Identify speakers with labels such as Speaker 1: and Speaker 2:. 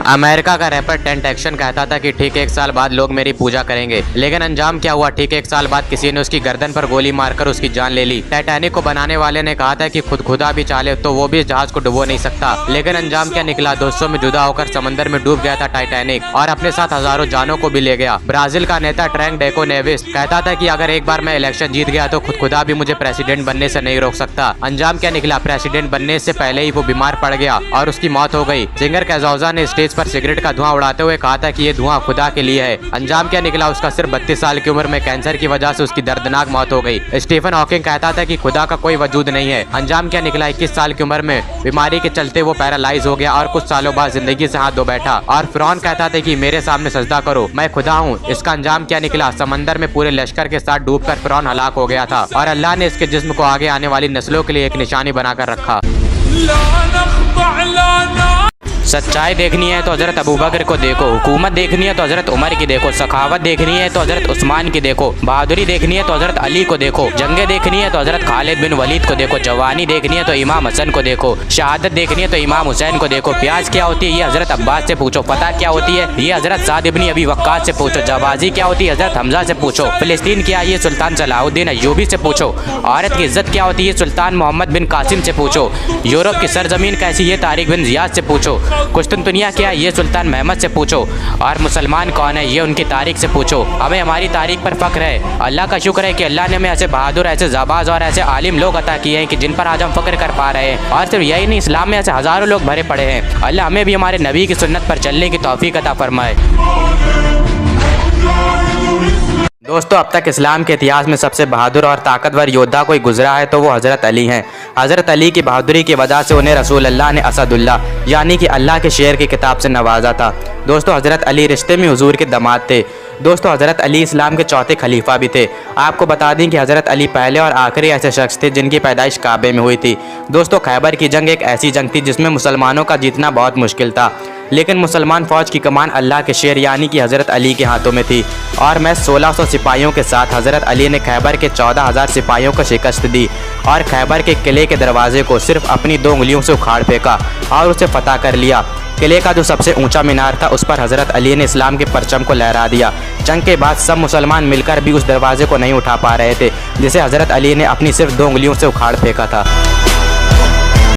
Speaker 1: America का wrapper टेंटेक्शन कहता था कि ठीक 1 साल बाद लोग मेरी पूजा करेंगे, लेकिन अंजाम क्या हुआ? ठीक 1 साल बाद किसी ने उसकी गर्दन पर गोली मारकर उसकी जान ले ली। टाइटैनिक को बनाने वाले ने कहा था कि खुदा भी चाहे तो वो भी इस जहाज को डुबो नहीं सकता, लेकिन अंजाम क्या निकला? दोस्तों में जुदा होकर समंदर में डूब गया था टाइटैनिक और अपने साथ हजारों जानों को भी ले गया। ब्राजील का नेता ट्रैंक डेको नेविस कहता था कि अगर एक बार मैं इलेक्शन जीत गया तो खुदा भी मुझे प्रेसिडेंट बनने से नहीं रोक सकता। अंजाम क्या निकला? प्रेसिडेंट बनने से पहले ही वो बीमार पड़ गया और उसकी मौत हो गई। सिंगर कैजौजा ने स्टेज पर सिगरेट का धुआं उड़ाते हुए कहा था कि ये धुआं खुदा के लिए है। अंजाम क्या निकला? उसका सिर्फ 32 साल की उम्र में कैंसर की वजह से उसकी दर्दनाक मौत हो गई। स्टीफन हॉकिंग कहता था कि खुदा का कोई वजूद नहीं है। अंजाम क्या निकला? 21 साल की उम्र में बीमारी के चलते वो पैरालाइज हो गया और कुछ सालों बाद जिंदगी से हाथ धो बैठा। और फिरौन कहता था कि मेरे सामने सजदा करो, मैं खुदा हूँ। इसका अंजाम क्या निकला? समंदर में पूरे लश्कर के साथ डूबकर फिरौन हलाक हो गया था और अल्लाह ने इसके जिस्म को आगे आने वाली नस्लों के लिए एक निशानी बनाकर रखा। सच्चाई देखनी है तो हजरत अबू बकर को देखो, हुकूमत देखनी है तो हजरत उमर की देखो, सखावत देखनी है तो हजरत उस्मान की देखो, बहादुरी देखनी है तो हजरत अली को देखो, जंगे देखनी है तो हजरत खालिद बिन वलीद को देखो, जवानी देखनी है तो इमाम हसन को देखो, शहादत देखनी है तो इमाम हुसैन को देखो, प्याज क्या होती है ये हजरत अब्बास से पूछो, फतह क्या होती है ये हजरत साद इब्न अबी वक्कास से पूछो, जाबाजी क्या होती है हजरत हमजा से पूछो, फिलिस्तीन क्या है ये सुल्तान सलाहुद्दीन अय्यूबी से पूछो, औरत की इज्जत क्या होती है सुल्तान मोहम्मद बिन कासिम से पूछो, यूरोप की सरजमीन कैसी ये तारिक बिन जियाद से पूछो, कुश्तुनतुनिया क्या ये सुल्तान महमद से पूछो, और मुसलमान कौन है ये उनकी तारीख से पूछो। हमें हमारी तारीख पर फख्र है। अल्लाह का शुक्र है कि अल्लाह ने हमें ऐसे बहादुर, ऐसे जाबाज और ऐसे आलिम लोग अता किए हैं कि जिन पर आज हम फख्र कर पा रहे हैं। और सिर्फ यही नहीं, इस्लाम में ऐसे हज़ारों लोग भरे पड़े हैं। अल्लाह हमें भी हमारे नबी की सुन्नत पर चलने की तौफीक अता फरमाए। दोस्तों, अब तक इस्लाम के इतिहास में सबसे बहादुर और ताकतवर योद्धा कोई गुजरा है तो वो हज़रत अली हैं। हज़रत अली की बहादुरी की वजह से उन्हें रसूल अल्लाह ने असदुल्लाह यानी कि अल्लाह के शेर की किताब से नवाजा था। दोस्तों, हज़रत अली रिश्ते में हुजूर के दामाद थे। दोस्तों, हज़रत अली इस्लाम के चौथे खलीफा भी थे। आपको बता दें कि हज़रत अली पहले और आखिरी ऐसे शख्स थे जिनकी पैदाइश काबे में हुई थी। दोस्तों, खैबर की जंग एक ऐसी जंग थी जिसमें मुसलमानों का जीतना बहुत मुश्किल था, लेकिन मुसलमान फ़ौज की कमान अल्लाह के शेर यानी कि हज़रत अली के हाथों में थी और मैं 1600 सिपाहियों के साथ हज़रत अली ने खैबर के 14,000 सिपाहियों को शिकस्त दी और खैबर के किले के दरवाजे को सिर्फ अपनी 2 उंगलियों से उखाड़ फेंका और उसे फतह कर लिया। किले का जो सबसे ऊंचा मीनार था उस पर हज़रत अली ने इस्लाम के परचम को लहरा दिया। जंग के बाद सब मुसलमान मिलकर भी उस दरवाजे को नहीं उठा पा रहे थे जिसे हज़रत अली ने अपनी सिर्फ 2 उंगलियों से उखाड़ फेंका था।